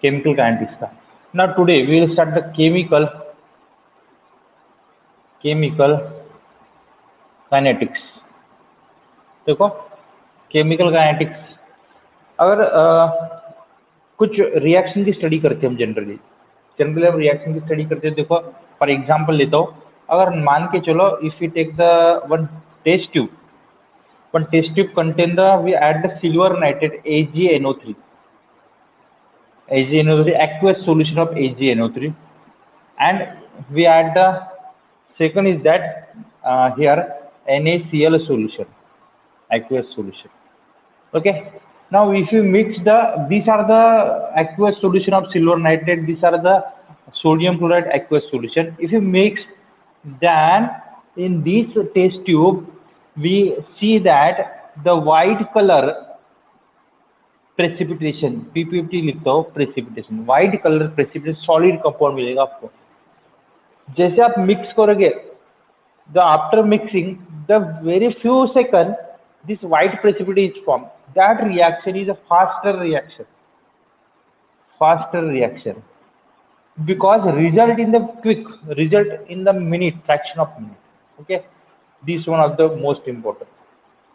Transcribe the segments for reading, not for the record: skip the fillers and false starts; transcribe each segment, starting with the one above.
Chemical kinetics का। Now today we will start the chemical kinetics. देखो chemical kinetics, अगर कुछ रिएक्शन की स्टडी करते हैं हम जनरली हम रिएक्शन की स्टडी करते हैं। देखो फॉर एग्जांपल लेता हूँ, अगर मान के चलो if you take the one test tube contain the we add the silver nitrate AgNO3 aqueous solution of AgNO3, and we add the second is that here NaCl solution, aqueous solution. Okay, now if you mix these are the aqueous solution of silver nitrate, these are the sodium chloride aqueous solution. If you mix, then in this test tube we see that the white color precipitation, PPT लिखता हो precipitation, white color precipitation solid compound मिलेगा आपको। जैसे आप mix करोगे, the after mixing the very few seconds this white precipitation is formed. That reaction is a faster reaction because result in the quick, result in the minute, fraction of minute. Okay, this one of the most important.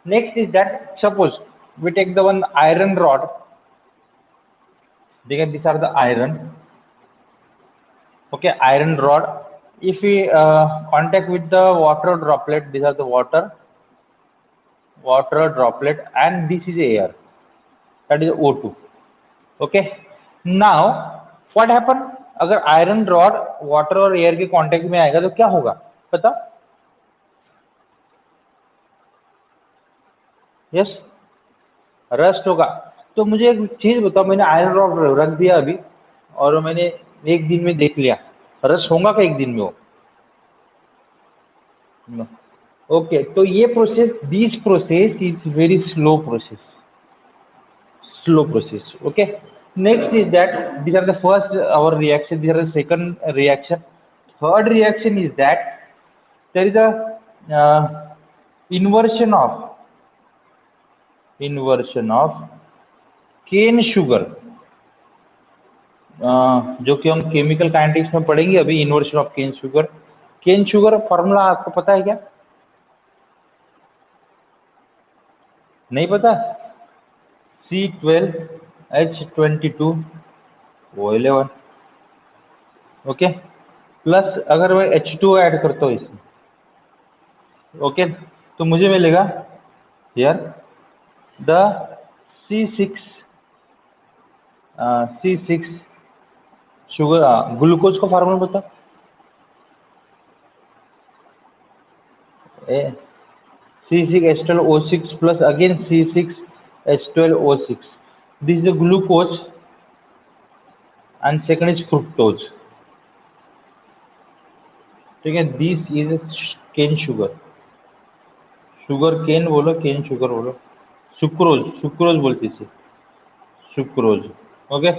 Next is that suppose we take the one iron rod. These are the iron. Okay, iron rod. If we contact with the water droplet, these are the water droplet, and this is air, that is O2. Okay, now what happen अगर iron rod water और air के contact में आएगा तो क्या होगा पता? Yes, rust होगा। तो मुझे एक चीज बताओ, मैंने आयरन रॉड रख दिया अभी और मैंने एक दिन में देख लिया, रस्ट होगा क्या एक दिन में वो? ओके, तो ये process, this process is very slow process. Okay, next is that these are the first our reaction, these are the second reaction. Third reaction is that there is a inversion of cane sugar, जो कि हम chemical kinetics में पढ़ेंगे अभी। Inversion of cane sugar formula आपको पता है क्या? नहीं पता? C12H22O11, ओके, प्लस अगर मैं H2 ऐड करता हूँ इसमें, ओके, तो मुझे मिलेगा here the C6 sugar. Glucose का फार्मूला बता। C6H12O6 plus again C6H12O6. This is the glucose and second is fructose. ठीक है, this is cane sugar cane बोलो, cane sugar बोलो, सुक्रोज बोलते इसे, सुक्रोज। ओके,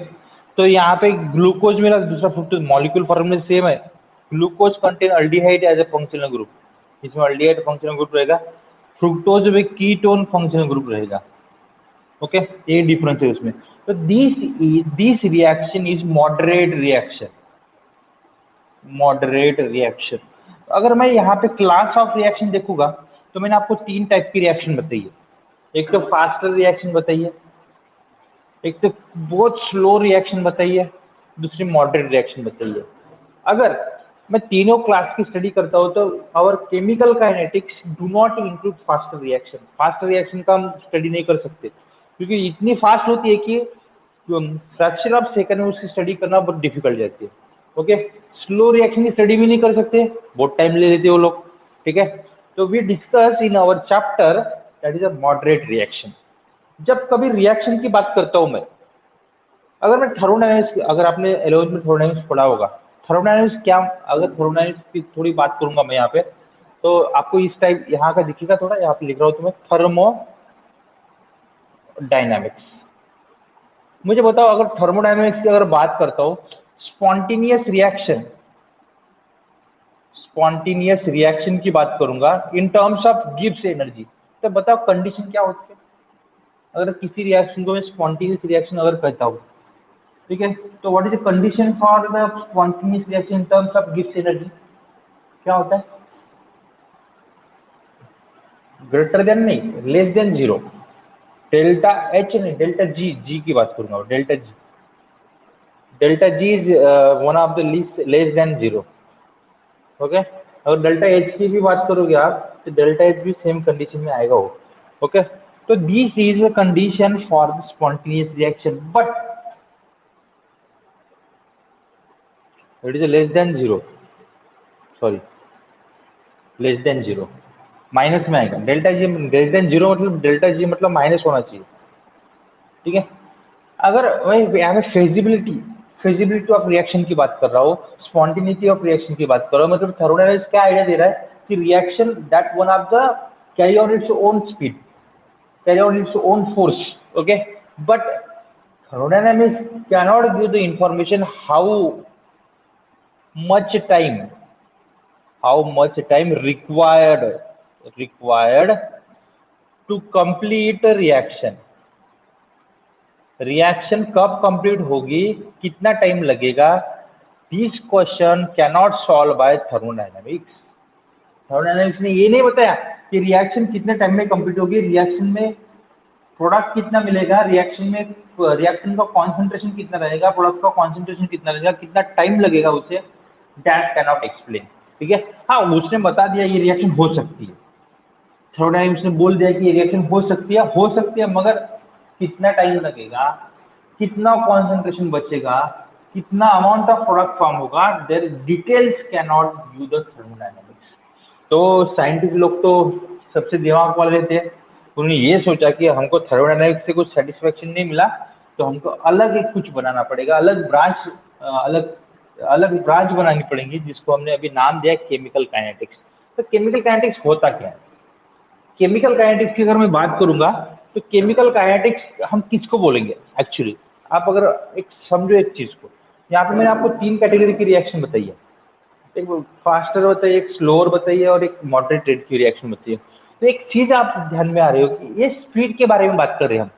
तो यहाँ पे ग्लूकोज मिला, दूसरा फ्रुक्टोज, मॉलिक्यूल फॉर्मूला सेम है। Glucose contain aldehyde as a functional group, इसमें अल्डिहाइड फंक्शनल ग्रुप रहेगा, फ्रुक्टोज में कीटोन फंक्शनल ग्रुप रहेगा। ओके, ये डिफरेंस है उसमें। तो this reaction is moderate reaction. अगर मैं यहाँ पे क्लास ऑफ रिएक्शन देखूंगा तो मैंने आपको 3 टाइप की रिएक्शन बताई है। एक तो फास्टर रिएक्शन बताई है, एक तो बहुत स्लो रिएक्शन बताई है, दूसरी मॉडरेट रिएक्शन बताई है। अगर मैं तीनों क्लास की स्टडी करता हूँ तो our chemical kinetics do not include faster reaction का हम स्टडी नहीं कर सकते, क्योंकि इतनी फास्ट होती है कि फ्रैक्शन ऑफ सेकंड में उसकी स्टडी करना बहुत डिफिकल्ट जाती है। ओके, स्लो रिएक्शन की स्टडी भी नहीं कर सकते, बहुत टाइम ले लेते वो लोग। ठीक है, तो we discuss in our chapter that is a moderate reaction. जब कभी रिएक्शन की बात करता हूँ मैं, अगर मैं थर्मोडायनामिक्स, अगर आपने 11th में थर्मोडायनामिक्स पढ़ा होगा, थर्मोडायनामिक्स क्या, अगर थर्मोडायनामिक्स की थोड़ी बात करूंगा मैं यहाँ पे, तो आपको इस टाइप यहाँ का दिखेगा, थोड़ा यहाँ पे लिख रहा हूँ तुम्हें, थर्मोडायनामिक्स। मुझे बताओ, अगर थर्मोडायनामिक्स की अगर बात करता हूँ, स्पॉन्टेनियस रिएक्शन की बात करूंगा in terms of Gibbs energy, तो बताओ कंडीशन क्या होती है अगर किसी रिएक्शन को मैं स्पॉन्टेनियस रिएक्शन अगर कहता हूँ? ठीक है। तो what is the condition for the spontaneous reaction in terms of Gibbs energy, क्या होता है? ग्रेटर देन नहीं, less than zero. Delta H नहीं, डेल्टा जी, जी की बात करूंगा, delta G. Delta G is one of the less than zero. Okay, और delta H की भी बात करोगे आप तो डेल्टा एच भी सेम कंडीशन में आएगा वो। ओके, तो this is a condition for the spontaneous reaction, but it is less than zero, sorry less than zero, minus में आएगा। Delta G less than zero मतलब डेल्टा जी मतलब minus होना चाहिए, ठीक है। अगर मैं यहाँ पे फेजिबिलिटी ऑफ रिएक्शन की बात कर रहा हूँ, स्पॉन्टेनिटी ऑफ रिएक्शन की बात कर रहा हूँ, मतलब थर्मोडायनामिक्स क्या आइडिया दे रहा है कि reaction that one of the carry on its own speed, carry on its own force, okay, but thermodynamics cannot give the information much time how much time required to complete a reaction कब complete होगी, कितना time लगेगा, this question cannot solve by thermodynamics. Thermodynamics ने ये नहीं बताया कि reaction कितने टाइम में कंप्लीट होगी, रिएक्शन में प्रोडक्ट कितना मिलेगा, रिएक्शन का कॉन्सेंट्रेशन कितना रहेगा, प्रोडक्ट का कॉन्सेंट्रेशन कितना रहेगा, कितना टाइम लगेगा उसे, दैट कैन नॉट एक्सप्लेन, ठीक है। हाँ, उसने बता दिया ये रिएक्शन हो सकती है, थर्मोडायनामिक्स ने बोल दिया कि ये रिएक्शन हो सकती है, मगर कितना टाइम लगेगा, कितना कॉन्सेंट्रेशन बचेगा, कितना अमाउंट ऑफ प्रोडक्ट फॉर्म होगा, their details can not give the thermodynamics. तो साइंटिस्ट लोग तो सबसे दिमाग वाले थे, उन्होंने ये सोचा कि हमको थर्मोडायनामिक्स से कुछ सेटिस्फेक्शन नहीं मिला, तो हमको अलग एक कुछ बनाना पड़ेगा, अलग अलग ब्रांच बनानी पड़ेगी, जिसको हमने अभी नाम दिया केमिकल काइनेटिक्स। तो केमिकल काइनेटिक्स होता क्या है? केमिकल काइनेटिक्स की अगर मैं बात करूंगा तो केमिकल काइनेटिक्स हम किसको बोलेंगे एक्चुअली, आप अगर एक समझो एक चीज को, यहाँ पे मैंने आपको 3 कैटेगरी की रिएक्शन बताई है, एक फास्टर बताइए, एक स्लोअर बताइए और एक मॉडरेट रेट की रिएक्शन बताइए। तो एक चीज आप ध्यान में आ रही हो कि ये स्पीड के बारे में बात कर रहे हैं हम,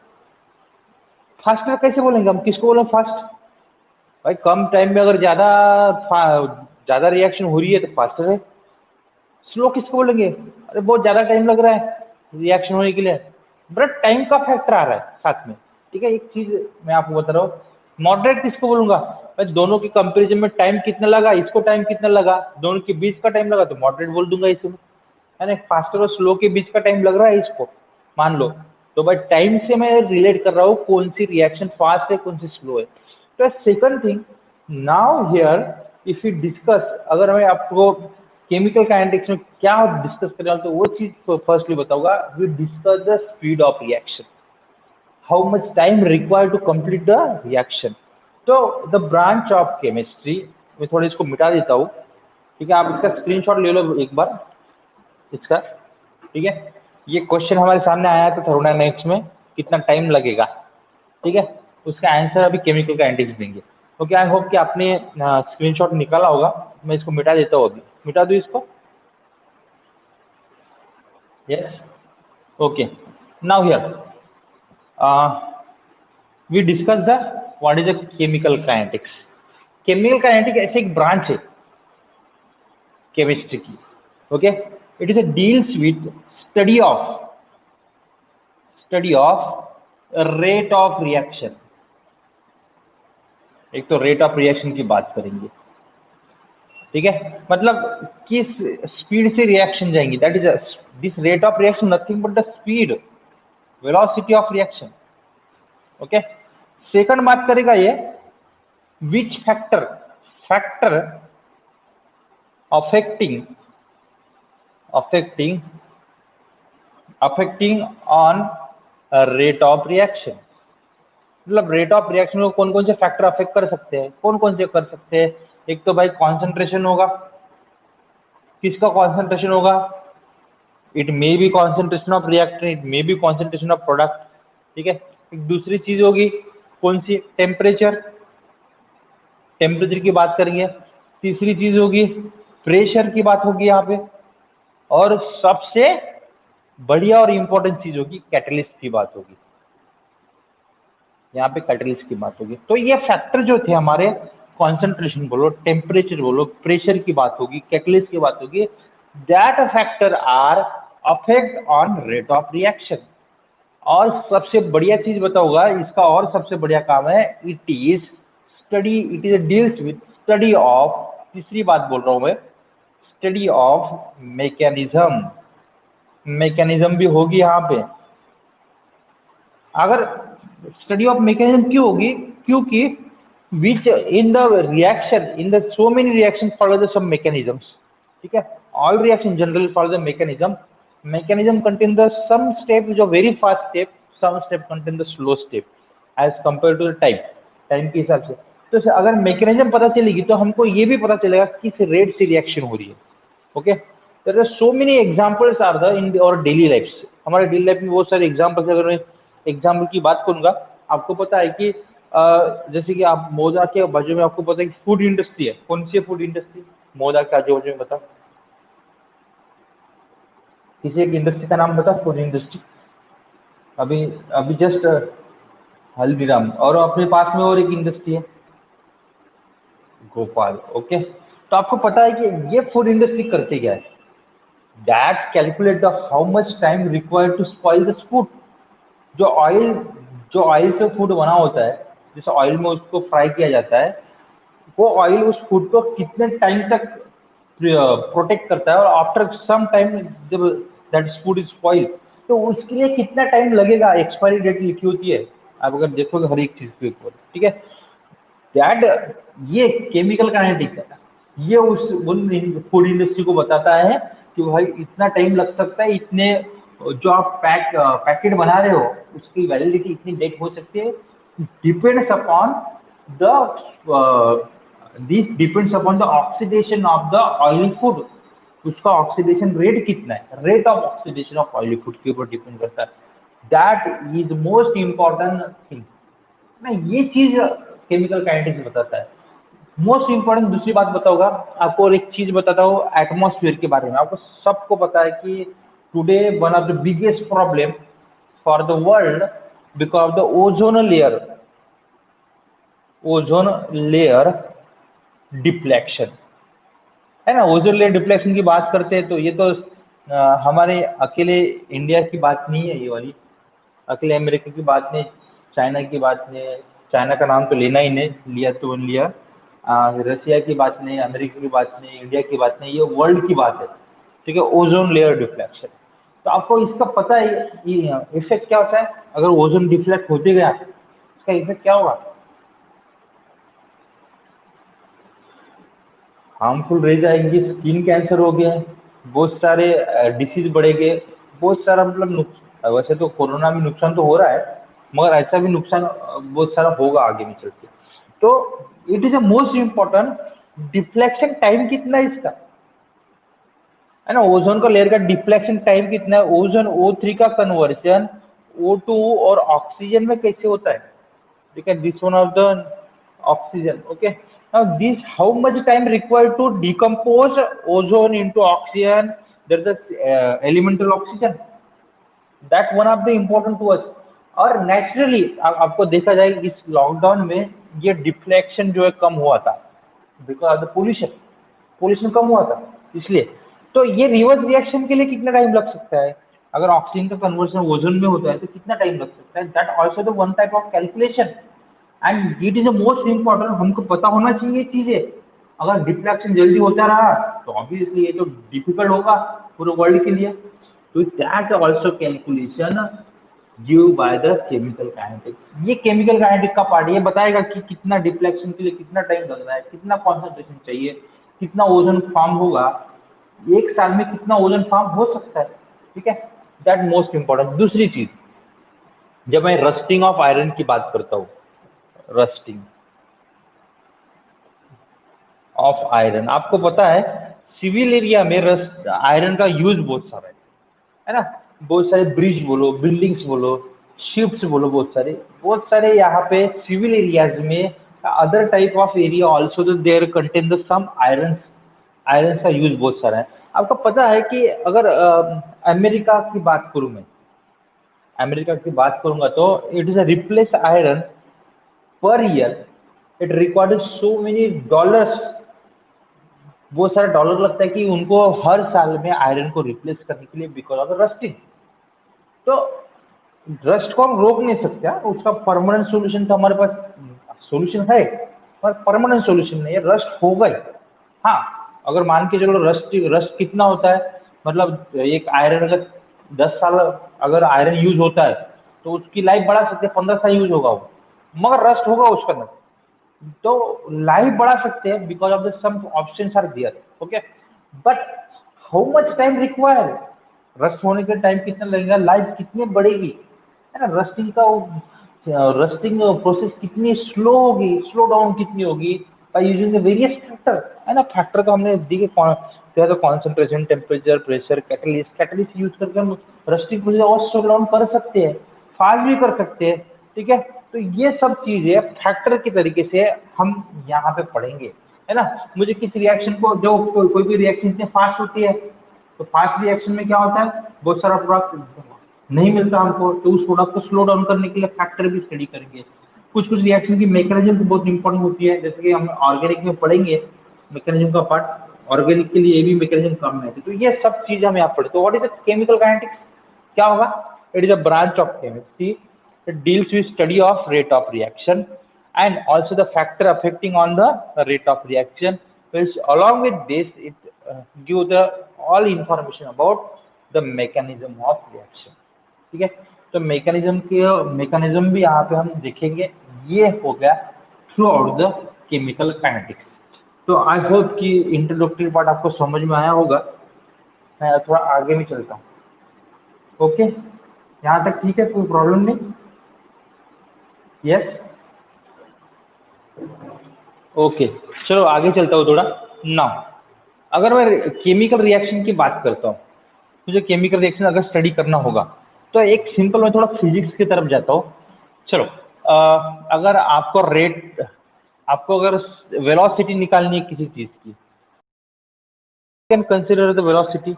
फास्टर कैसे बोलेंगे हम, किसको बोलेंगे फास्ट? भाई कम टाइम में अगर ज्यादा रिएक्शन हो रही है तो फास्टर है। स्लो किसको बोलेंगे? अरे बहुत ज्यादा टाइम लग रहा है रिएक्शन होने के लिए, बट टाइम का फैक्टर आ रहा है साथ में, ठीक है। एक चीज मैं आपको बता रहा हूँ, मॉडरेट किसको बोलूंगा? भाई दोनों के कंपेरिजन में टाइम कितना लगा, इसको टाइम कितना लगा, दोनों के बीच का टाइम लगा तो मॉडरेट बोल दूंगा इसमें, है ना। फास्टर और स्लो के बीच का टाइम लग रहा है इसको, मान लो, तो भाई टाइम से मैं रिलेट कर रहा हूँ कौन सी रिएक्शन फास्ट है कौन सी स्लो है। तो second thing, now here if you discuss, अगर मैं आपको केमिकल काइनेटिक्स में क्या डिस्कस कर रहा हूँ तो वो चीज फर्स्टली बताऊंगा, we discuss the speed of reaction, how much time required to complete the reaction. तो द ब्रांच ऑफ केमिस्ट्री, मैं थोड़ा इसको मिटा देता हूँ, ठीक है, आप इसका स्क्रीनशॉट ले लो एक बार इसका, ठीक है। ये क्वेश्चन हमारे सामने आया था थर्मोडायनामिक्स में, कितना टाइम लगेगा, ठीक है, उसका आंसर अभी केमिकल काइनेटिक्स देंगे। ओके, आई होप कि आपने स्क्रीनशॉट निकाला होगा, मैं इसको मिटा देता हूँ, अभी मिटा दूँ इसको, yes, okay. Now here we discuss the what is the chemical kinetics. Chemical kinetics ऐसे एक ब्रांच है केमिस्ट्री की, okay, it is a deals with study of rate of reaction. एक तो रेट ऑफ रिएक्शन की बात करेंगे, ठीक है, मतलब किस स्पीड से रिएक्शन जाएंगी, that is this rate of reaction nothing but the speed, velocity of reaction, okay. Second बात करेगा ये which factor affecting on rate of reaction, मतलब रेट ऑफ रिएक्शन को कौन कौन से फैक्टर अफेक्ट कर सकते हैं, कौन कौन से कर सकते हैं। एक तो भाई कॉन्सेंट्रेशन होगा, किसका कॉन्सेंट्रेशन होगा, it may B concentration of reactor, it may B concentration of product, ठीक है। एक दूसरी चीज होगी कौन सी, टेम्परेचर की बात करेंगे। तीसरी चीज होगी प्रेशर की बात होगी यहाँ पे, और सबसे बढ़िया और इंपॉर्टेंट चीज होगी कैटलिस्ट की बात होगी। यहाँ पे कैटलिस्ट की बात होगी। तो ये फैक्टर जो थे हमारे, कॉन्सेंट्रेशन बोलो, टेम्परेचर बोलो, प्रेशर की बात होगी, कैटलिस्ट की बात होगी, that factor are affect on rate of reaction. और सबसे बढ़िया चीज बताऊंगा इसका, और सबसे बढ़िया काम है, it is study, it is deals with study of, तीसरी बात बोल रहा हूं मैं, स्टडी ऑफ मैकेनिज्म। मैकेनिज्म भी होगी यहाँ पे। अगर स्टडी ऑफ मैकेनिज्म क्यों होगी, क्योंकि which in the reaction, in the so many reaction follow the some mechanisms, ठीक है, all reaction generally follow the mechanism, mechanism contain the some step which are very fast step, some step contain the slow step as compared to the time के हिसाब से। तो अगर mechanism पता चलेगी तो हमको ये भी पता चलेगा किस रेट से रिएक्शन हो रही है। Okay, there are so many examples are the in our daily life. हमारे डेली लाइफ में बहुत सारे एग्जांपल्स। अगर मैं एग्जांपल की बात करूंगा, आपको पता है कि जैसे कि आप मोजा के बाजू में, आपको पता है कि फूड इंडस्ट्री है। कौन सी है फूड इंडस्ट्री? मोजा के आजू बाजू में बताओ, किसी एक इंडस्ट्री का नाम बता, फूड इंडस्ट्री। अभी अभी जस्ट हल्दीराम, और अपने पास में और एक इंडस्ट्री है गोपाल। ओके, तो आपको पता है कि ये फूड इंडस्ट्री करते क्या है? That calculate the how much time required to spoil the food. जो ऑयल, जो ऑयल से फूड बना होता है, जिस ऑयल में उसको फ्राई किया जाता है, वो ऑयल उस फूड को कितने टाइम तक प्रोटेक्ट करता है, और आफ्टर सम टाइम जब दैट फूड इज स्पॉइल, तो उसके लिए कितना टाइम लगेगा, एक्सपायरी डेट लिखी होती है। आप अगर देखोगे हर एक चीज़ के ऊपर, ठीक है, दैट ये केमिकल काइनेटिक्स है, ये उस उन फूड इंडस्ट्री को बताता है कि भाई इतना टाइम लग सकता है, इतने जो आप पैकेट बना रहे हो उसकी वैलिडिटी इतनी डेट हो सकती है। Depends upon the this depends upon the oxidation of the oily food. उसका ऑक्सीडेशन रेट कितना है, rate of oxidation of oily food के ऊपर डिपेंड करता है। That is most important thing ना, ये चीज केमिकल काइनेटिक्स बताता है। मोस्ट इम्पोर्टेंट दूसरी बात बताऊंगा आपको, और एक चीज बताता हूँ एटमॉस्फेयर के बारे में। आपको सबको पता है कि today one of the biggest problem for the world because of the ozone layer, ozone layer deflection है ना। ओजोन लेयर डिप्लेक्शन की बात करते हैं तो ये तो हमारे अकेले इंडिया की बात नहीं है, ये वाली अकेले अमेरिका की बात नहीं, चाइना की बात नहीं, चाइना का नाम तो लेना ही नहीं, लिया तो लिया, रसिया की बात नहीं, अमेरिका की बात नहीं, इंडिया की बात नहीं, ये वर्ल्ड की बात है, ठीक है। ओजोन लेयर डिफ्लेक्शन, तो आपको इसका पता है इफेक्ट क्या होता है अगर ओजोन डिफ्लेक्ट होते गया, इसका इफेक्ट क्या होगा? हार्मफुल रेज आएंगी, स्किन कैंसर हो गया, बहुत सारे डिसीज बढ़ेंगे, बहुत सारा मतलब नुकसान। वैसे तो कोरोना में नुकसान तो हो रहा है, मगर ऐसा भी नुकसान बहुत सारा होगा आगे में चल के। तो it is a most important, deflection time कितना है इसका, है ना। ओजोन का लेयर का डिफ्लेक्शन टाइम कितना है, ओजोन O3 का कन्वर्जन O2 और ऑक्सीजन में कैसे होता है, ठीक है, this one of the oxygen. Okay, now this how much time required to decompose ozone into oxygen, there is a elemental oxygen, that one of the important to us। और naturally आपको देखा जाए इस लॉकडाउन में ये deflection जो है कम हुआ था because of the pollution, pollution कम हुआ था इसलिए। तो ये रिवर्स रिएक्शन के लिए कितना टाइम लग सकता है, अगर ऑक्सीजन का कन्वर्जन ओजोन में होता है तो कितना टाइम लग सकता है, that also the one type of calculation and it is a most important. हमको पता होना चाहिए चीजें। अगर डिफ्लेक्शन जल्दी होता रहा तो ऑब्वियसली ये तो डिफिकल्ट होगा पूरे वर्ल्ड के लिए। तो that also calculation give by the chemical kinetics. ये केमिकल काइनेटिक्स का पार्ट ये बताएगा कि कितना डिफ्लेक्शन के लिए कितना टाइम लग रहा है, कितना कॉन्सेंट्रेशन चाहिए, कितना ओजोन फॉर्म होगा, एक साल में कितना ओजोन फॉर्म हो सकता है, ठीक है, दैट मोस्ट इम्पोर्टेंट। दूसरी चीज, जब मैं रस्टिंग ऑफ आयरन की बात करता हूँ, रस्टिंग ऑफ आयरन, आपको पता है सिविल एरिया में रस्ट आयरन का यूज बहुत सारा है ना। बहुत सारे ब्रिज बोलो, बिल्डिंग्स बोलो, शिप्स बोलो, बहुत सारे यहाँ पे सिविल एरियाज में other type of area also there contain the some iron, iron का यूज बहुत सारा है। आपको पता है कि अगर अमेरिका की बात करूँ मैं, अमेरिका की बात करूंगा तो it is a replace iron per year it required so many dollars, वो सारा डॉलर लगता है कि उनको हर साल में आयरन को रिप्लेस करने के लिए, बिकॉज ऑफ द रस्टिंग। तो रस्ट को हम रोक नहीं सकते, उसका परमानेंट सोल्यूशन तो हमारे पास सोल्यूशन है, पर परमानेंट सोल्यूशन नहीं है, रस्ट होगा ही। हाँ, अगर मान के चलो रस्ट रस्ट कितना होता है, मतलब एक आयरन अगर 10 साल अगर आयरन यूज होता है तो उसकी लाइफ बढ़ा सकते हैं, 15 साल यूज होगा वो, मगर रस्ट होगा उसके अंदर, तो लाइफ बढ़ा सकते हैं because of the some options are there. Okay, but how much time require, rust होने का टाइम कितना लगेगा, लाइफ कितनी बढ़ेगी, है ना, रस्टिंग का रस्टिंग प्रोसेस कितनी स्लो होगी, स्लो डाउन कितनी होगी, by using the various factor, है ना, फैक्टर का हमने देखिए concentration, temperature, pressure, catalyst, catalyst use करके हम रस्टिंग प्रोसेस और स्लो डाउन कर सकते हैं, फास्ट भी कर सकते हैं। ठीक है, तो ये सब चीजें फैक्टर के तरीके से हम यहाँ पे पढ़ेंगे, है ना। मुझे किस रिएक्शन को, जो कोई भी रिएक्शन इतनी फास्ट होती है, तो फास्ट रिएक्शन में क्या होता है, बहुत सारा प्रोडक्ट नहीं मिलता हमको, तो उस प्रोडक्ट को स्लो डाउन करने के लिए फैक्टर भी स्टडी करेंगे। कुछ कुछ रिएक्शन की मैकेनिज्म भी बहुत इंपॉर्टेंट होती है, जैसे कि हम ऑर्गेनिक में पढ़ेंगे मैकेनिज्म का पार्ट, ऑर्गेनिक के लिए ये भी मैकेनिज्म कम है, तो ये सब चीज हम यहाँ पढ़े। तो what is the chemical kinetics, क्या होगा, it is a branch of chemistry, it deals with study of rate of reaction and also the factor affecting on the rate of reaction, which along with this it give the all information about the mechanism of reaction। ठीक है, तो mechanism भी यहाँ पे हम देखेंगे। ये हो गया through out the chemical kinetics. तो आई होप कि इंट्रोडक्टरी पार्ट आपको समझ में आया होगा। मैं थोड़ा आगे भी चलता हूँ। ओके, यहाँ तक ठीक है, कोई प्रॉब्लम नहीं? यस, ओके, चलो आगे चलता हूँ थोड़ा। नाउ अगर मैं केमिकल रिएक्शन की बात करता हूँ, मुझे केमिकल रिएक्शन अगर स्टडी करना होगा तो एक सिंपल, मैं थोड़ा फिजिक्स की तरफ जाता हूँ। चलो, अगर आपको अगर वेलोसिटी निकालनी है किसी चीज की, can consider the velocity.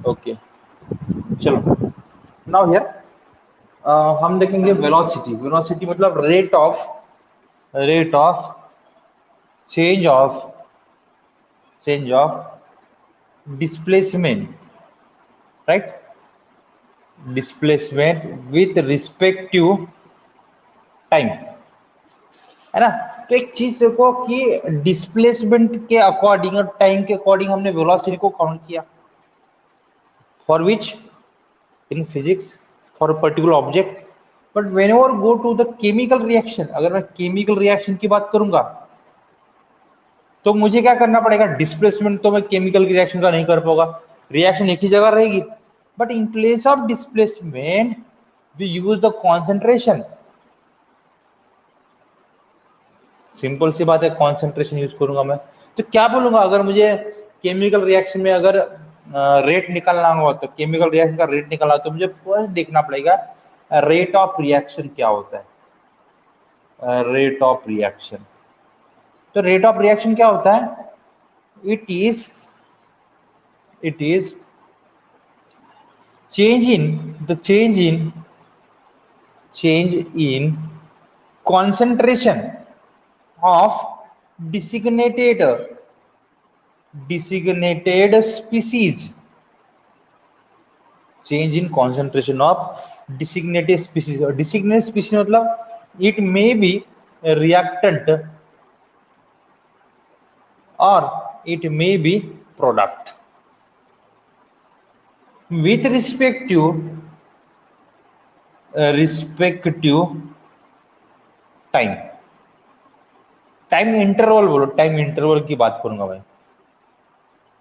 Okay, चलो नाउ हियर हम देखेंगे वेलोसिटी। वेलोसिटी मतलब rate of change of displacement, right, displacement with respect to time, है ना। तो एक चीज देखो कि डिस्प्लेसमेंट के अकॉर्डिंग और टाइम के अकॉर्डिंग हमने वेलोसिटी को काउंट किया, for which in physics for a particular object. But whenever go to the chemical reaction, अगर मैं केमिकल रिएक्शन की बात करूंगा तो मुझे क्या करना पड़ेगा, डिस्प्लेसमेंट तो मैं केमिकल रिएक्शन का नहीं कर पाऊंगा, रिएक्शन एक ही जगह रहेगी, but in place of displacement we use the concentration. Simple सी बात है, कॉन्सेंट्रेशन यूज करूंगा मैं। तो क्या बोलूंगा, अगर मुझे केमिकल रिएक्शन में अगर रेट निकालना हो, तो केमिकल रिएक्शन का रेट निकालना तो मुझे फर्स्ट देखना पड़ेगा रेट ऑफ रिएक्शन क्या होता है। रेट ऑफ रिएक्शन, तो रेट ऑफ रिएक्शन क्या होता है, it is change in concentration of designated species, change in concentration of designated species। और designated species मतलब it may be a reactant or it may be product with respect to time. Time interval बोलो, time interval की बात करूंगा मैं,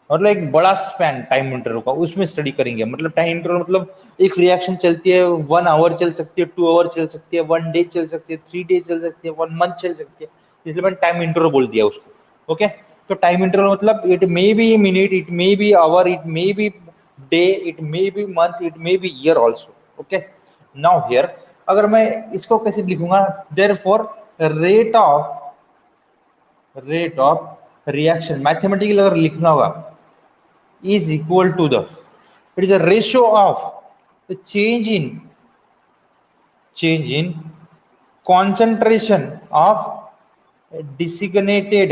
मतलब एक बड़ा स्पैन टाइम इंटरवल का, उसमें स्टडी करेंगे। मतलब टाइम इंटरवल मतलब एक रिएक्शन चलती है 1 आवर चल सकती है, 2 आवर चल सकती है, 1 डे चल सकती है, 3 डे चल सकती है, 1 मंथ चल सकती है, इसलिए मैंने टाइम इंटरवल बोल दिया उसको। ओके, तो टाइम इंटरवल मतलब it may be minute, it may be hour, it may be day, it may be month, it may be year also. Okay, now here अगर मैं इसको कैसे लिखूंगा, therefore rate of reaction mathematically अगर लिखना होगा is equal to the, it is a ratio of the change in concentration of designated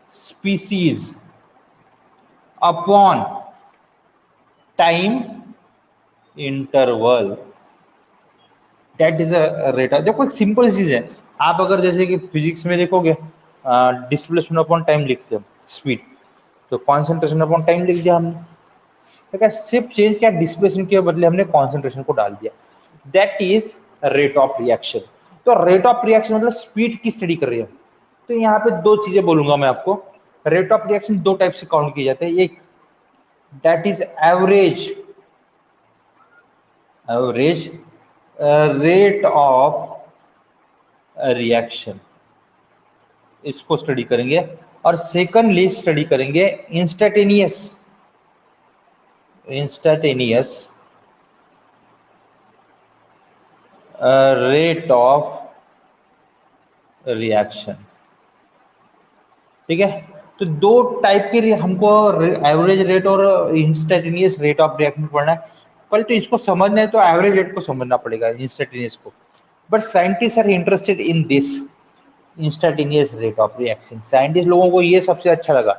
species upon time interval, that is a rate. देखो एक सिंपल चीज है, आप अगर जैसे कि फिजिक्स में देखोगे डिस्प्लेसमेंट अपॉन टाइम लिखते हैं स्पीड, तो कॉन्सेंट्रेशन अपॉन टाइम लिख दिया हमने, तो क्या सिर्फ चेंज किया डिस्प्लेसमेंट के बदले हमने कॉन्सेंट्रेशन को डाल दिया, that is rate of reaction. तो रेट ऑफ रिएक्शन मतलब स्पीड की स्टडी कर रही है। तो यहाँ पे दो चीजें बोलूंगा मैं आपको, रेट ऑफ रिएक्शन दो टाइप से काउंट किए जाते हैं, एक that is average rate of reaction, इसको स्टडी करेंगे। और सेकंडली स्टडी करेंगे इंस्टेंटेनियस रेट ऑफ रिएक्शन। ठीक है, तो दो टाइप के हमको एवरेज रेट और इंस्टेंटेनियस रेट ऑफ रिएक्शन पढ़ना है। पहले तो इसको समझना है तो एवरेज रेट को समझना पड़ेगा, इंस्टेंटेनियस को। But scientist are interested in this instantaneous rate of reaction. Scientist लोगों को ये सबसे अच्छा लगा,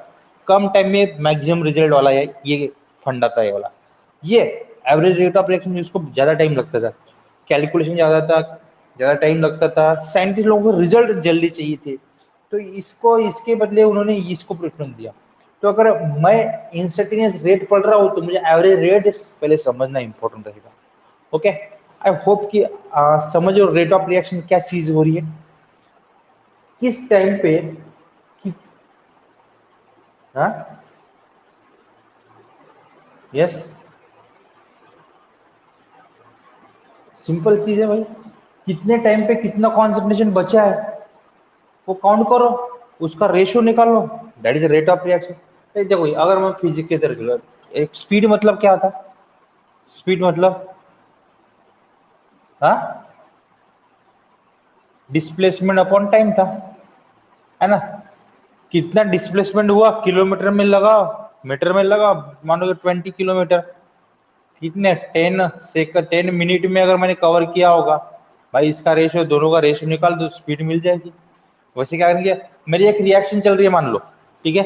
कम टाइम में मैक्सिमम रिजल्ट वाला है, ये फंडा था ये वाला। ये एवरेज रेट ऑफ रिएक्शन जिसको ज्यादा टाइम लगता था, कैलकुलेशन ज्यादा था, ज्यादा टाइम लगता था, साइंटिस्ट लोगों को रिजल्ट जल्दी चाहिए थे, तो इसको इसके बदले उन्होंने इसको प्रेफरेंस दिया। तो अगर मैं इंस्टेंटेनियस रेट पढ़ रहा हूँ तो मुझे एवरेज रेट पहले समझना इंपॉर्टेंट रहेगा। ओके, आई होप कि समझो रेट ऑफ रिएक्शन क्या चीज हो रही है, किस टाइम पे कि, हाँ यस, सिंपल चीज है भाई, कितने टाइम पे कितना कॉन्सेंट्रेशन बचा है वो काउंट करो, उसका रेशियो निकालो, that is rate of reaction. देखो अगर मैं फिजिक्स की तरह चलो, एक स्पीड मतलब क्या था, स्पीड मतलब हाँ डिस्प्लेसमेंट अपॉन टाइम था, है ना। कितना डिस्प्लेसमेंट हुआ किलोमीटर में लगाओ, मीटर में लगाओ, मान लो 20 किलोमीटर, कितने 10 मिनट में अगर मैंने कवर किया होगा, भाई इसका रेशियो, दोनों का रेशियो निकाल दो, स्पीड मिल जाएगी। वैसे क्या करेंगे, मेरी एक रिएक्शन चल रही है मान लो, ठीक है,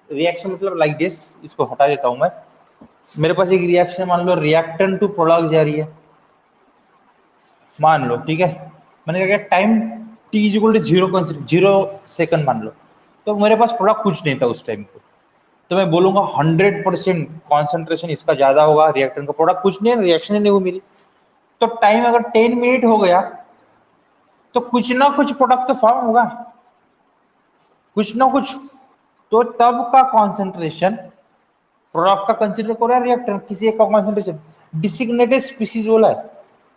रिएक्शन मतलब लाइक दिस, इसको हटा देता हूं मैं। मेरे पास एक रिएक्शन मान लो रिएक्टेंट टू प्रोडक्ट जा रही है, मान लो, ठीक है, मैंने क्या किया time T is equal to 0 second मान लो, तो मेरे पास प्रोडक्ट कुछ नहीं था उस टाइम पे, तो मैं बोलूंगा 100% कॉन्सेंट्रेशन इसका ज्यादा होगा, रिएक्टेंट का प्रोडक्ट कुछ नहीं, रिएक्शन ही नहीं हुई मेरी। तो टाइम अगर 10 मिनट हो गया तो कुछ ना कुछ प्रोडक्ट तो फॉर्म होगा, कुछ ना कुछ, तो तब का कॉन्सेंट्रेशन प्रोडक्ट का कंसिडर करो, रिएक्टर किसी एक का कॉन्सेंट्रेशन, डिसिग्नेटेड स्पीसीज बोला है,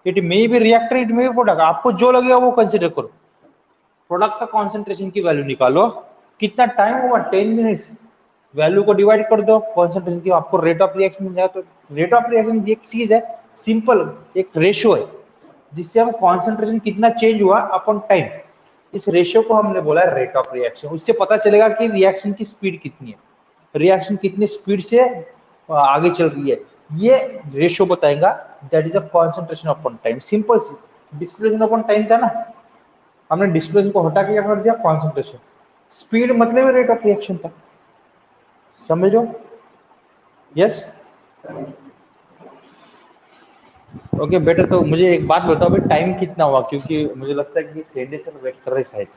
it may B reactor it may B product, आपको जो लगेगा वो कंसिडर करो। प्रोडक्ट का कॉन्सेंट्रेशन की वैल्यू निकालो, कितना टाइम हुआ 10 मिनट्स, वैल्यू को डिवाइड कर दो कॉन्सेंट्रेशन की, आपको रेट ऑफ रिएक्शन मिल जाए। तो रेट ऑफ रिएक्शन एक चीज है, सिंपल एक रेशियो है, जिससे हम कॉन्सेंट्रेशन कितना चेंज हुआ अपॉन टाइम, इस रेशियो को हमने बोला है रेट ऑफ रिएक्शन। उससे पता चलेगा कि रिएक्शन की स्पीड कितनी है, रिएक्शन कितनी स्पीड से आगे चल रही है, ये रेशियो बताएगा, that is a concentration upon time. Simple, displacement upon time था ना, हमने डिस्प्लेसमेंट को हटा के क्या कर दिया कॉन्सेंट्रेशन, स्पीड मतलब रेट ऑफ रिएक्शन था, समझो। Yes, okay better. तो मुझे एक बात बताओ भाई, टाइम कितना हुआ, क्योंकि मुझे लगता है कि सेंडे सर वेट कर रहे शायद।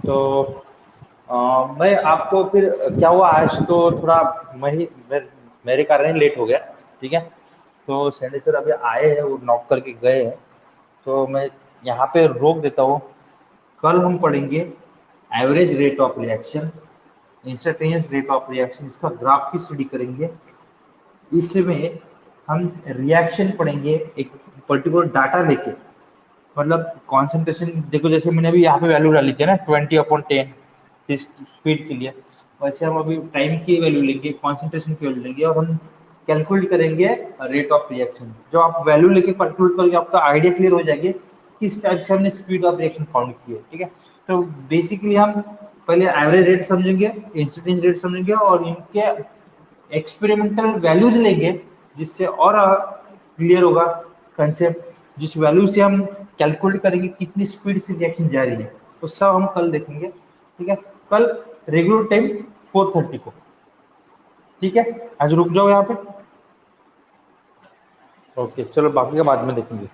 तो मैं आपको फिर क्या हुआ आज, तो थोड़ा मेरे कारण ही लेट हो गया, ठीक है। तो सेंडे सर अभी आए हैं, वो नॉक करके गए हैं, तो मैं यहाँ पे रोक देता हूँ। कल हम पढ़ेंगे average rate of reaction, instantaneous rate of reaction, इसका ग्राफ की स्टडी करेंगे। इसमें हम रिएक्शन पढ़ेंगे एक पर्टिकुलर डाटा लेके, मतलब कॉन्सेंट्रेशन देखो, जैसे मैंने अभी यहाँ पे वैल्यू डाली थी ना 20/10 स्पीड के लिए, वैसे हम अभी टाइम की वैल्यू लेंगे, कॉन्सेंट्रेशन की वैल्यू लेंगे, और हम कैलकुलेट करेंगे रेट ऑफ रिएक्शन। जो आप वैल्यू लेके कैलकुलेट करोगे आपका आइडिया क्लियर हो जाएगी किस टाइप से हमने स्पीड ऑफ रिएक्शन फाउंड की है, ठीक है। तो बेसिकली हम पहले एवरेज रेट समझेंगे, इंसिडेंस रेट समझेंगे, और इनके एक्सपेरिमेंटल वैल्यूज लेंगे, जिससे और क्लियर होगा कंसेप्ट, जिस वैल्यू से हम कैलकुलेट करेंगे कितनी स्पीड से रिएक्शन जा रही है, तो सब हम कल देखेंगे। ठीक है, कल रेगुलर टाइम 4:30 को। ठीक है, आज रुक जाओ यहाँ पे। ओके, चलो बाकी का बाद में देखेंगे।